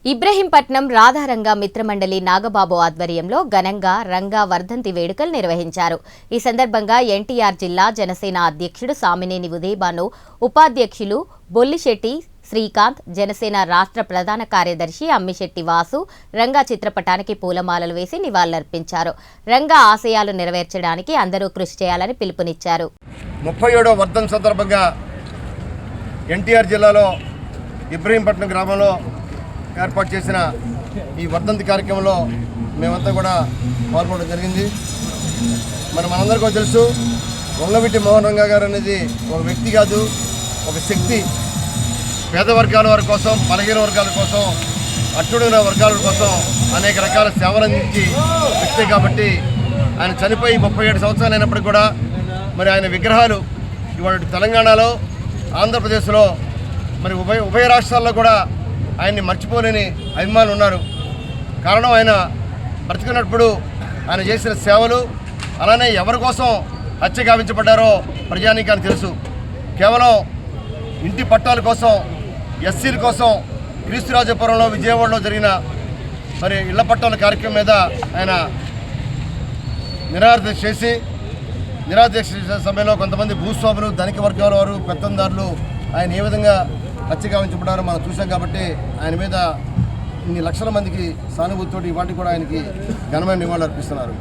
ఇబ్రహీంపట్నం రాధారంగా మిత్రమండలి నాగబాబు ఆధ్వర్యంలో ఘనంగా రంగా వర్ధంతి వేడుకలు నిర్వహించారు. ఈ సందర్భంగా ఎన్టీఆర్ జిల్లా జనసేన అధ్యక్షుడు సామినేని ఉదయభాను, ఉపాధ్యక్షులు బొల్లిశెట్టి శ్రీకాంత్, జనసేన రాష్ట్ర ప్రధాన కార్యదర్శి అమ్మిశెట్టి వాసు రంగా చిత్రపటానికి పూలమాలలు వేసి నివాళులర్పించారు. రంగా ఆశయాలు నెరవేర్చడానికి అందరూ కృషి చేయాలని పిలుపునిచ్చారు. 37వ వర్ధంతి సందర్భంగా ఎన్టీఆర్ జిల్లాలో ఇబ్రహీంపట్నం గ్రామంలో ఏర్పాటు చేసిన ఈ వర్ధంతి కార్యక్రమంలో మేమంతా కూడా పాల్గొనడం జరిగింది. మనందరికీ తెలుసు, వంగవీటి మోహన్ రంగా గారు అనేది ఒక వ్యక్తి కాదు, ఒక శక్తి. పేద వర్గాల వారి కోసం, బలహీన వర్గాల కోసం, అట్టుడిన వర్గాల కోసం అనేక రకాల సేవలు అందించి వ్యక్తి కాబట్టి ఆయన చనిపోయి 37 సంవత్సరాలు అయినప్పటికీ కూడా మరి ఆయన విగ్రహాలు ఇవాళ తెలంగాణలో, ఆంధ్రప్రదేశ్లో, మరి ఉభయ రాష్ట్రాల్లో కూడా ఆయన్ని మర్చిపోలేని అభిమానులు ఉన్నారు. కారణం ఆయన బ్రతికినప్పుడు ఆయన చేసిన సేవలు, అలానే ఎవరి కోసం హత్య గావించబడ్డారో ప్రజానీకానికి తెలుసు. కేవలం ఇంటి పట్టాల కోసం, ఎస్సీల కోసం క్రీస్తురాజపురంలో, విజయవాడలో జరిగిన మరి ఇళ్ల పట్టాల కార్యక్రమం మీద ఆయన నిరాదీక్ష చేసే సమయంలో కొంతమంది భూస్వాములు, ధనిక వర్గాల వారు, పెత్తందారులు ఆయన ఏ విధంగా హత్య గావించబడ్డారో మనం చూసాం. కాబట్టి ఆయన మీద ఇన్ని లక్షల మందికి సానుభూతితోటి ఇవాటికి కూడా ఆయనకి ఘనమైన నివాళులు అర్పిస్తున్నారు.